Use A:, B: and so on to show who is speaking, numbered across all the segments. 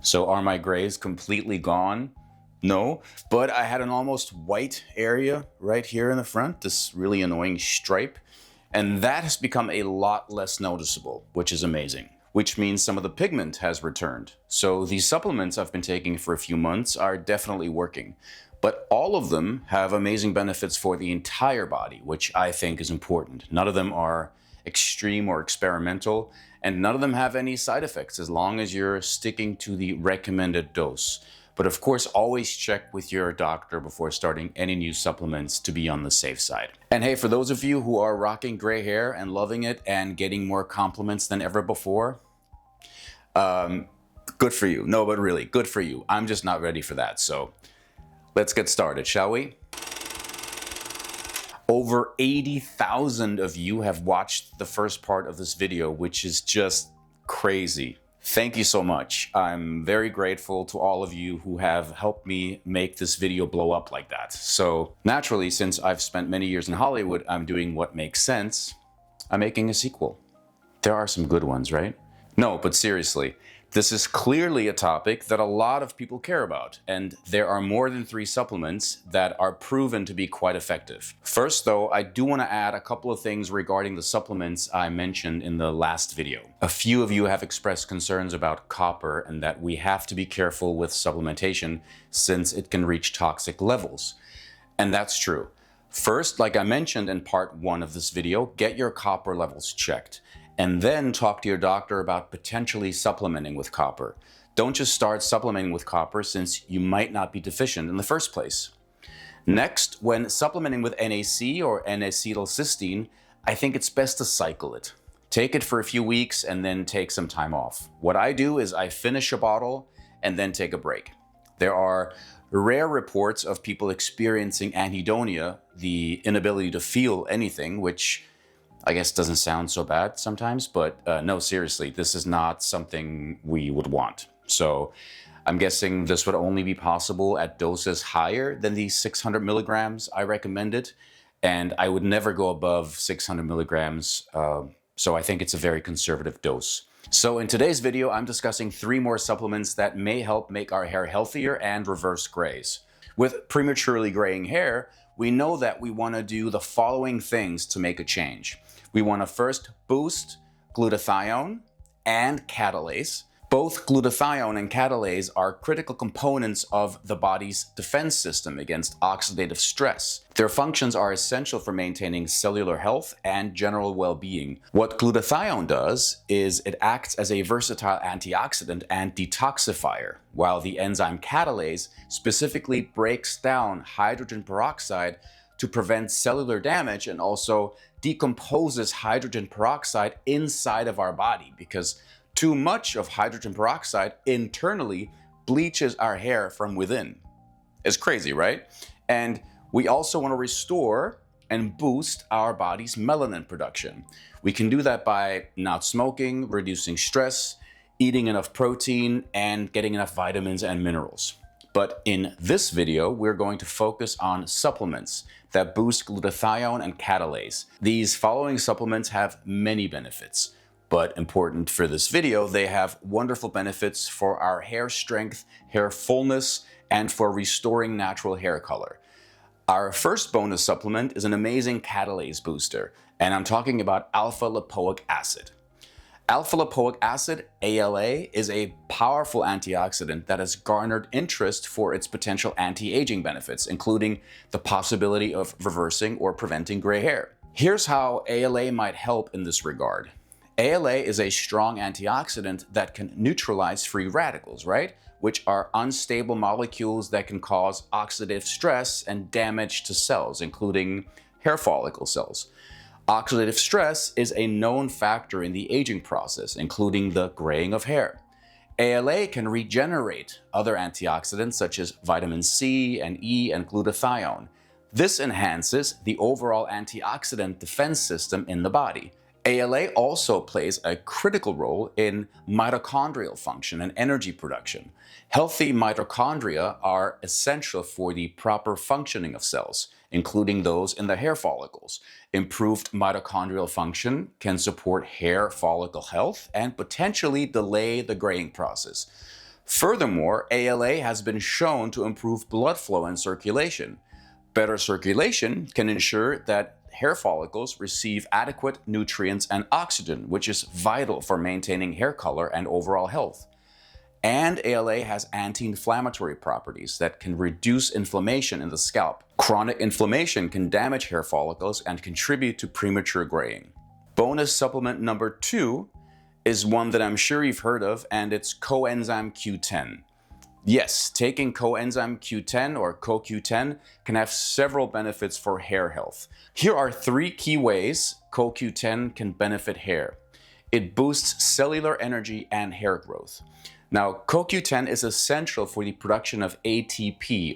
A: So are my grays completely gone? No, but I had an almost white area right here in the front, this really annoying stripe, and that has become a lot less noticeable, which is amazing. Which means some of the pigment has returned. So these supplements I've been taking for a few months are definitely working. But all of them have amazing benefits for the entire body, which I think is important. None of them are extreme or experimental, and none of them have any side effects as long as you're sticking to the recommended dose. But of course, always check with your doctor before starting any new supplements to be on the safe side. And hey, for those of you who are rocking gray hair and loving it and getting more compliments than ever before, good for you. No, but really, good for you. I'm just not ready for that. So let's get started, shall we? Over 80,000 of you have watched the first part of this video, which is just crazy. Thank you so much. I'm very grateful to all of you who have helped me make this video blow up like that. So naturally, since I've spent many years in Hollywood, I'm doing what makes sense. I'm making a sequel. There are some good ones, right? No, but seriously, this is clearly a topic that a lot of people care about, and there are more than 3 supplements that are proven to be quite effective. First though, I do want to add a couple of things regarding the supplements I mentioned in the last video. A few of you have expressed concerns about copper and that we have to be careful with supplementation since it can reach toxic levels. And that's true. First, like I mentioned in part 1 of this video, get your copper levels checked. And then talk to your doctor about potentially supplementing with copper. Don't just start supplementing with copper since you might not be deficient in the first place. Next, when supplementing with NAC or N-acetylcysteine, I think it's best to cycle it. Take it for a few weeks and then take some time off. What I do is I finish a bottle and then take a break. There are rare reports of people experiencing anhedonia, the inability to feel anything, which I guess doesn't sound so bad sometimes, but no, seriously, this is not something we would want. So I'm guessing this would only be possible at doses higher than the 600 milligrams I recommended, and I would never go above 600 milligrams, so I think it's a very conservative dose. So in today's video, I'm discussing 3 more supplements that may help make our hair healthier and reverse grays. With prematurely graying hair, we know that we want to do the following things to make a change. We want to first boost glutathione and catalase. Both glutathione and catalase are critical components of the body's defense system against oxidative stress. Their functions are essential for maintaining cellular health and general well-being. What glutathione does is it acts as a versatile antioxidant and detoxifier, while the enzyme catalase specifically breaks down hydrogen peroxide to prevent cellular damage and also decomposes hydrogen peroxide inside of our body, because too much of hydrogen peroxide internally bleaches our hair from within. It's crazy, right? And we also want to restore and boost our body's melanin production. We can do that by not smoking, reducing stress, eating enough protein, and getting enough vitamins and minerals. But in this video, we're going to focus on supplements that boost glutathione and catalase. These following supplements have many benefits, but important for this video, they have wonderful benefits for our hair strength, hair fullness, and for restoring natural hair color. Our first bonus supplement is an amazing catalase booster, and I'm talking about alpha-lipoic acid. Alpha-lipoic acid, ALA, is a powerful antioxidant that has garnered interest for its potential anti-aging benefits, including the possibility of reversing or preventing gray hair. Here's how ALA might help in this regard. ALA is a strong antioxidant that can neutralize free radicals, right? Which are unstable molecules that can cause oxidative stress and damage to cells, including hair follicle cells. Oxidative stress is a known factor in the aging process, including the graying of hair. ALA can regenerate other antioxidants such as vitamin C and E and glutathione. This enhances the overall antioxidant defense system in the body. ALA also plays a critical role in mitochondrial function and energy production. Healthy mitochondria are essential for the proper functioning of cells, including those in the hair follicles. Improved mitochondrial function can support hair follicle health and potentially delay the graying process. Furthermore, ALA has been shown to improve blood flow and circulation. Better circulation can ensure that hair follicles receive adequate nutrients and oxygen, which is vital for maintaining hair color and overall health. And ALA has anti-inflammatory properties that can reduce inflammation in the scalp. Chronic inflammation can damage hair follicles and contribute to premature graying. Bonus supplement number 2 is one that I'm sure you've heard of, and it's coenzyme Q10. Yes, taking coenzyme Q10 or CoQ10 can have several benefits for hair health. Here are 3 key ways CoQ10 can benefit hair. It boosts cellular energy and hair growth. Now, CoQ10 is essential for the production of ATP,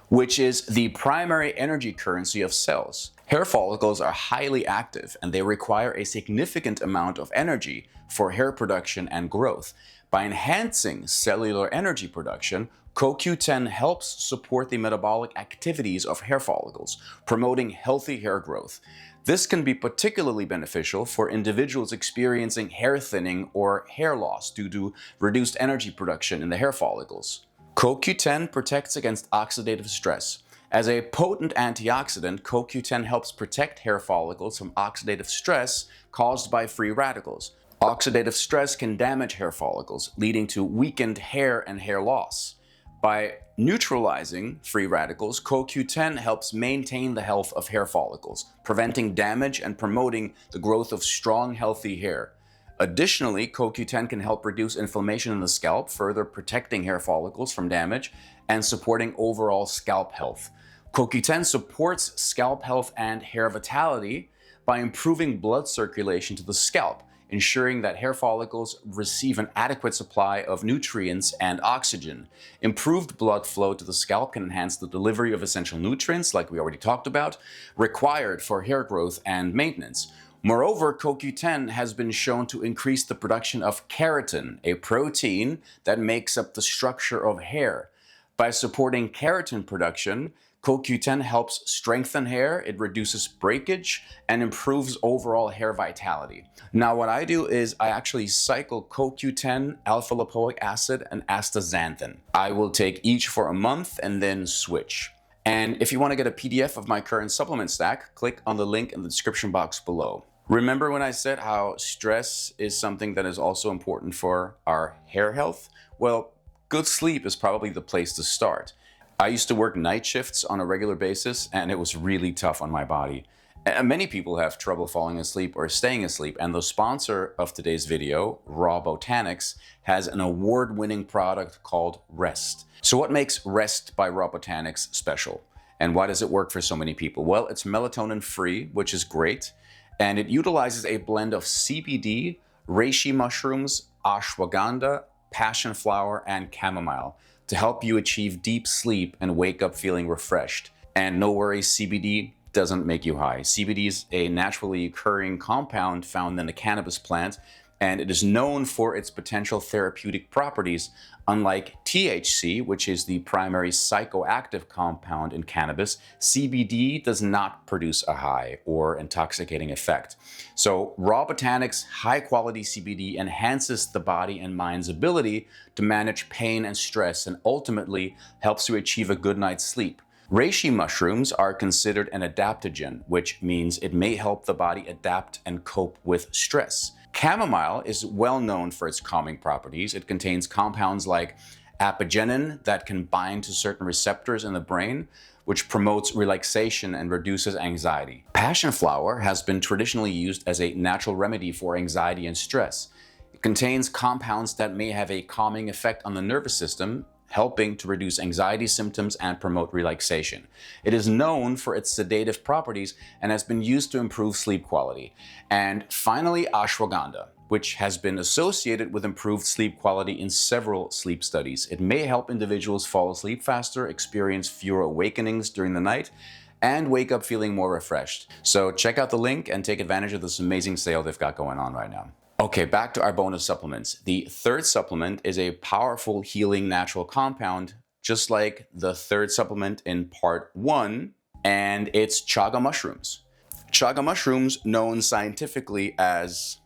A: which is the primary energy currency of cells. Hair follicles are highly active and they require a significant amount of energy for hair production and growth. By enhancing cellular energy production, CoQ10 helps support the metabolic activities of hair follicles, promoting healthy hair growth. This can be particularly beneficial for individuals experiencing hair thinning or hair loss due to reduced energy production in the hair follicles. CoQ10 protects against oxidative stress. As a potent antioxidant, CoQ10 helps protect hair follicles from oxidative stress caused by free radicals. Oxidative stress can damage hair follicles, leading to weakened hair and hair loss. By neutralizing free radicals, CoQ10 helps maintain the health of hair follicles, preventing damage and promoting the growth of strong, healthy hair. Additionally, CoQ10 can help reduce inflammation in the scalp, further protecting hair follicles from damage and supporting overall scalp health. CoQ10 supports scalp health and hair vitality by improving blood circulation to the scalp, ensuring that hair follicles receive an adequate supply of nutrients and oxygen. Improved blood flow to the scalp can enhance the delivery of essential nutrients, like we already talked about, required for hair growth and maintenance. Moreover, CoQ10 has been shown to increase the production of keratin, a protein that makes up the structure of hair. By supporting keratin production, CoQ10 helps strengthen hair, it reduces breakage, and improves overall hair vitality. Now, what I do is I actually cycle CoQ10, alpha-lipoic acid, and astaxanthin. I will take each for a month and then switch. And if you want to get a PDF of my current supplement stack, click on the link in the description box below. Remember when I said how stress is something that is also important for our hair health? Well, good sleep is probably the place to start. I used to work night shifts on a regular basis, and it was really tough on my body. And many people have trouble falling asleep or staying asleep, and the sponsor of today's video, Raw Botanics, has an award-winning product called Rest. So what makes Rest by Raw Botanics special? And why does it work for so many people? Well, it's melatonin-free, which is great, and it utilizes a blend of CBD, reishi mushrooms, ashwagandha, passion flower, and chamomile to help you achieve deep sleep and wake up feeling refreshed. And no worries, CBD doesn't make you high. CBD is a naturally occurring compound found in the cannabis plant, and it is known for its potential therapeutic properties. Unlike THC, which is the primary psychoactive compound in cannabis, CBD does not produce a high or intoxicating effect. So Raw Botanics high-quality CBD enhances the body and mind's ability to manage pain and stress, and ultimately helps you achieve a good night's sleep. Reishi mushrooms are considered an adaptogen, which means it may help the body adapt and cope with stress. Chamomile is well known for its calming properties. It contains compounds like apigenin that can bind to certain receptors in the brain, which promotes relaxation and reduces anxiety. Passion flower has been traditionally used as a natural remedy for anxiety and stress. It contains compounds that may have a calming effect on the nervous system, helping to reduce anxiety symptoms and promote relaxation. It is known for its sedative properties and has been used to improve sleep quality. And finally, ashwagandha, which has been associated with improved sleep quality in several sleep studies. It may help individuals fall asleep faster, experience fewer awakenings during the night, and wake up feeling more refreshed. So check out the link and take advantage of this amazing sale they've got going on right now. Okay, back to our bonus supplements. The third supplement is a powerful healing natural compound, just like the third supplement in part 1, and it's chaga mushrooms. Chaga mushrooms, known scientifically as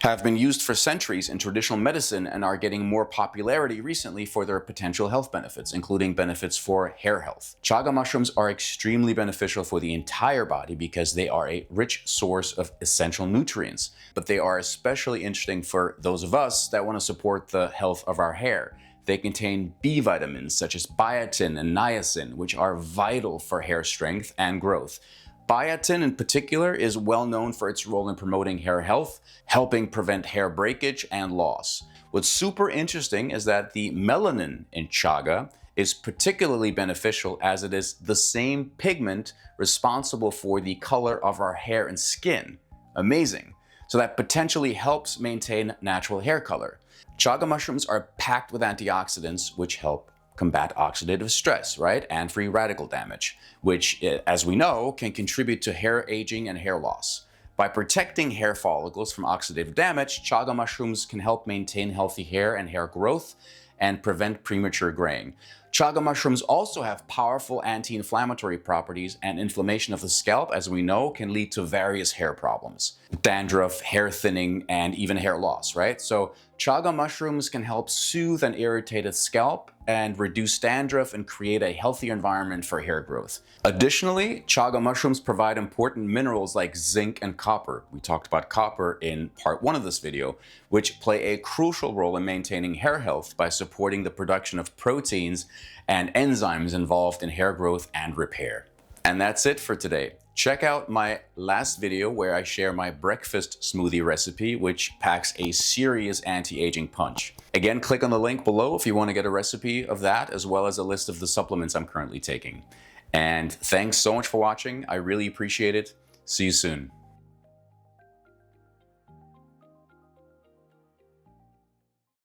A: have been used for centuries in traditional medicine and are getting more popularity recently for their potential health benefits, including benefits for hair health. Chaga mushrooms are extremely beneficial for the entire body because they are a rich source of essential nutrients, but they are especially interesting for those of us that want to support the health of our hair. They contain B vitamins such as biotin and niacin, which are vital for hair strength and growth. Biotin in particular is well known for its role in promoting hair health, helping prevent hair breakage and loss. What's super interesting is that the melanin in chaga is particularly beneficial as it is the same pigment responsible for the color of our hair and skin. Amazing. So that potentially helps maintain natural hair color. Chaga mushrooms are packed with antioxidants which help combat oxidative stress, right? And free radical damage, which, as we know, can contribute to hair aging and hair loss. By protecting hair follicles from oxidative damage, chaga mushrooms can help maintain healthy hair and hair growth and prevent premature graying. Chaga mushrooms also have powerful anti-inflammatory properties, and inflammation of the scalp, as we know, can lead to various hair problems. Dandruff, hair thinning, and even hair loss, right? So chaga mushrooms can help soothe an irritated scalp and reduce dandruff and create a healthier environment for hair growth. Additionally, chaga mushrooms provide important minerals like zinc and copper. We talked about copper in part 1 of this video, which play a crucial role in maintaining hair health by supporting the production of proteins and enzymes involved in hair growth and repair. And that's it for today. Check out my last video where I share my breakfast smoothie recipe, which packs a serious anti-aging punch. Again, click on the link below if you want to get a recipe of that, as well as a list of the supplements I'm currently taking. And thanks so much for watching. I really appreciate it. See you soon.